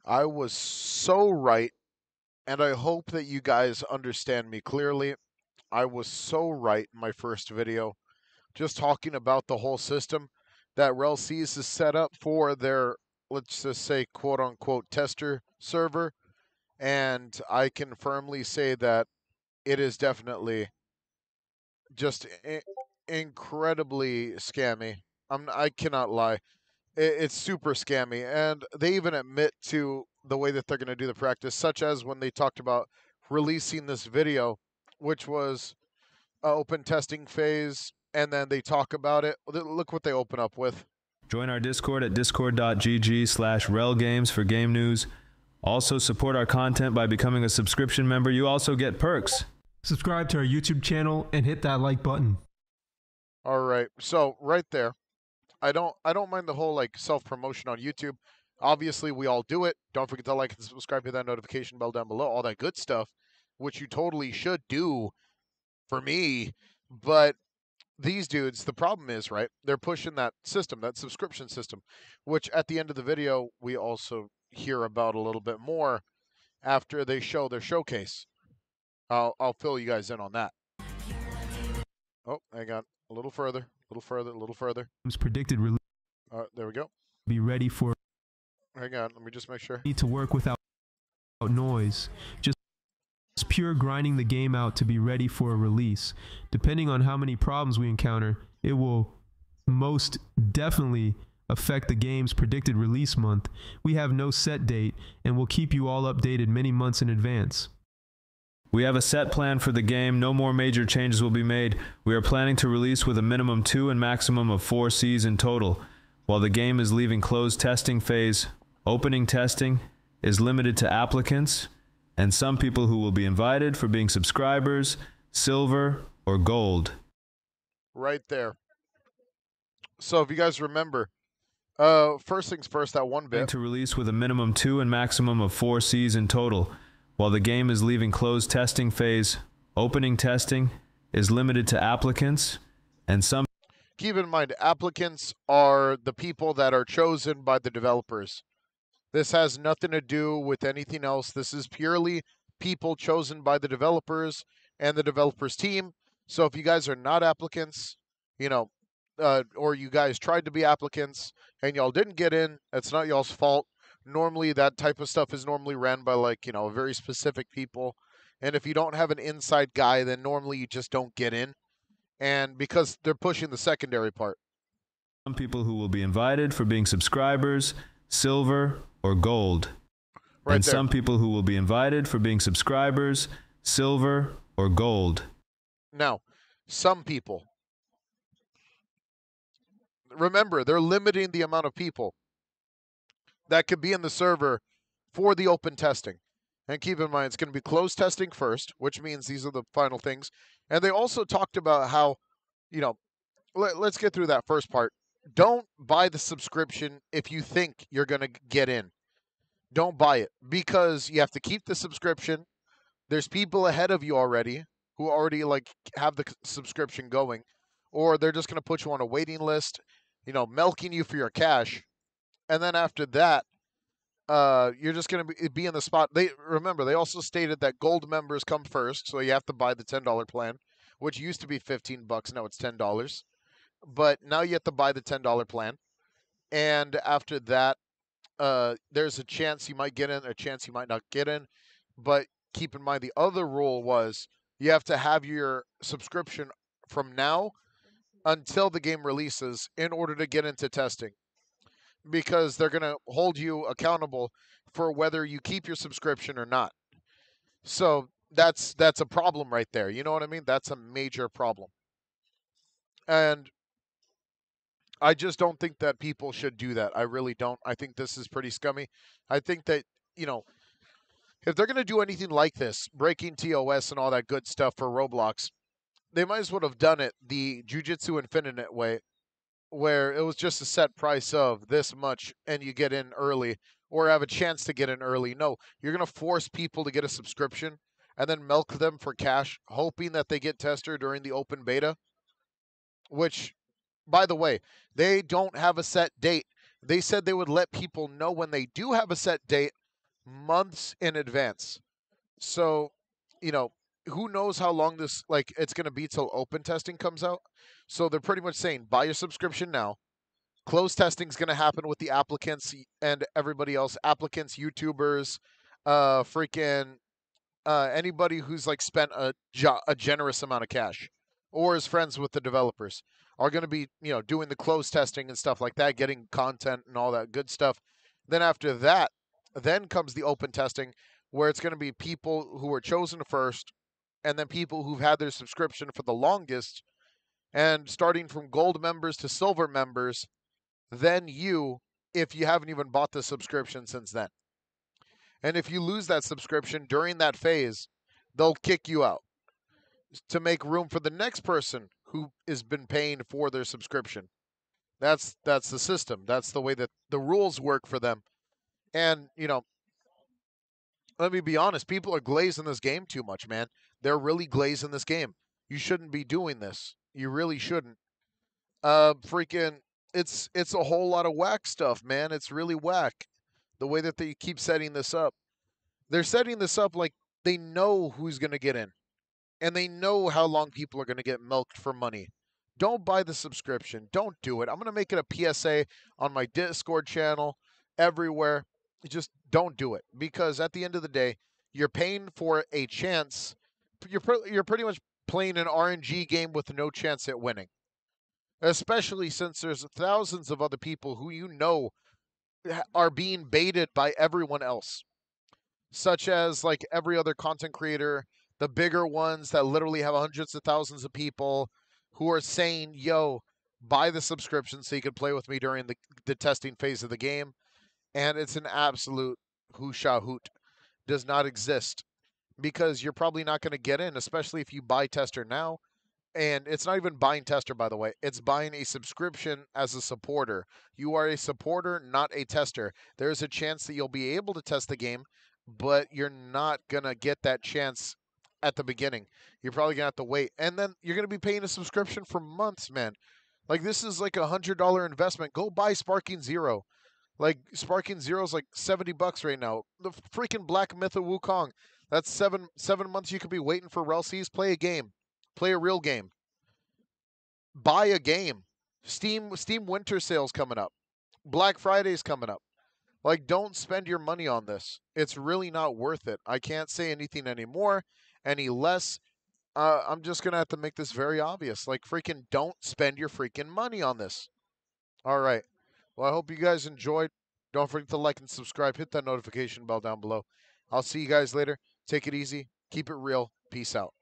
I was so right, and I hope that you guys understand me clearly. I was so right in my first video, just talking about the whole system that RellSeas is set up for their, let's just say, quote unquote, tester server. And I can firmly say that it is definitely just incredibly scammy. I cannot lie. It's super scammy. And they even admit to the way that they're going to do the practice, such as when they talked about releasing this video, which was open testing phase, and then they talk about it. Look what they open up with. Join our Discord at discord.gg/relgames for game news. Also support our content by becoming a subscription member. You also get perks. Subscribe to our YouTube channel and hit that like button. All right. So right there, I don't mind the whole like self-promotion on YouTube. Obviously, we all do it. Don't forget to like and subscribe, hit that notification bell down below, all that good stuff, which you totally should do for me. But these dudes, the problem is, right, they're pushing that system, that subscription system, which at the end of the video, we also hear about a little bit more after they show their showcase. I'll fill you guys in on that. Oh, hang on. A little further, a little further, a little further. Predicted release. There we go. Be ready for. Hang on, let me just make sure. Need to work without noise. Just pure grinding the game out to be ready for a release. Depending on how many problems we encounter, it will most definitely affect the game's predicted release month. We have no set date and will keep you all updated many months in advance. We have a set plan for the game. No more major changes will be made. We are planning to release with a minimum 2 and maximum of 4 Cs in total. While the game is leaving closed testing phase, opening testing is limited to applicants and some people who will be invited for being subscribers, silver, or gold. Right there. So if you guys remember, first things first, that one bit. To release with a minimum 2 and maximum of 4 Cs in total. While the game is leaving closed testing phase, opening testing is limited to applicants and some. Keep in mind, applicants are the people that are chosen by the developers. This has nothing to do with anything else. This is purely people chosen by the developers and the developers team. So if you guys are not applicants, you know, or you guys tried to be applicants and y'all didn't get in, it's not y'all's fault. Normally that type of stuff is normally ran by like, you know, very specific people. And if you don't have an inside guy, then normally you just don't get in. And because they're pushing the secondary part. Some people who will be invited for being subscribers, silver, or gold. Right and there. Some people who will be invited for being subscribers, silver, or gold. Now, some people. Remember, they're limiting the amount of people that could be in the server for the open testing. And keep in mind, it's going to be closed testing first, which means these are the final things. And they also talked about how, you know, let's get through that first part. Don't buy the subscription if you think you're going to get in. Don't buy it because you have to keep the subscription. There's people ahead of you already who already like have the subscription going, or they're just going to put you on a waiting list, you know, milking you for your cash. And then after that, you're just going to be in the spot. They also stated that gold members come first, so you have to buy the $10 plan, which used to be $15. Now it's $10. But now you have to buy the $10 plan. And after that, there's a chance you might get in, a chance you might not get in. But keep in mind, the other rule was you have to have your subscription from now until the game releases in order to get into testing. Because they're going to hold you accountable for whether you keep your subscription or not. So that's a problem right there. You know what I mean? That's a major problem. And I just don't think that people should do that. I really don't. I think this is pretty scummy. I think that, you know, if they're going to do anything like this, breaking TOS and all that good stuff for Roblox, they might as well have done it the Jujutsu Infinite way, where it was just a set price of this much and you get in early or have a chance to get in early. No, you're going to force people to get a subscription and then milk them for cash, hoping that they get tested during the open beta, which, by the way, they don't have a set date. They said they would let people know when they do have a set date, months in advance. So, you know, who knows how long this like it's going to be till open testing comes out. So they're pretty much saying buy your subscription now. Closed testing is going to happen with the applicants and everybody else, applicants, YouTubers, freaking anybody who's like spent a generous amount of cash or is friends with the developers are going to be doing the closed testing and stuff like that, getting content and all that good stuff. Then after that, then comes the open testing where it's going to be people who were chosen first and then people who've had their subscription for the longest, and starting from gold members to silver members, then you, if you haven't even bought the subscription since then. And if you lose that subscription during that phase, they'll kick you out to make room for the next person who has been paying for their subscription. That's the system. That's the way that the rules work for them. And, let me be honest, people are glazing this game too much, man. They're really glazing this game. You shouldn't be doing this. You really shouldn't. Freaking it's a whole lot of whack stuff, man. It's really whack. The way that they keep setting this up. They're setting this up like they know who's going to get in and they know how long people are going to get milked for money. Don't buy the subscription. Don't do it. I'm going to make it a PSA on my Discord channel, everywhere. Just don't do it, because at the end of the day, you're paying for a chance. You're pretty much playing an RNG game with no chance at winning, especially since there's thousands of other people who are being baited by everyone else, such as like every other content creator, the bigger ones that literally have hundreds of thousands of people who are saying, yo, buy the subscription so you can play with me during the testing phase of the game. And it's an absolute hoosha hoot. Does not exist, because you're probably not going to get in, especially if you buy Tester now. And it's not even buying Tester, by the way. It's buying a subscription as a supporter. You are a supporter, not a tester. There's a chance that you'll be able to test the game, but you're not going to get that chance at the beginning. You're probably going to have to wait. And then you're going to be paying a subscription for months, man. Like, this is like $100 investment. Go buy Sparking Zero. Like, Sparking Zero is like $70 right now. The freaking Black Myth of Wukong. That's seven months you could be waiting for RellSeas. Play a game. Play a real game. Buy a game. Steam winter sales coming up. Black Friday's coming up. Like, don't spend your money on this. It's really not worth it. I can't say anything anymore, any less. I'm just going to have to make this very obvious. Like, freaking don't spend your freaking money on this. All right. Well, I hope you guys enjoyed. Don't forget to like and subscribe. Hit that notification bell down below. I'll see you guys later. Take it easy. Keep it real. Peace out.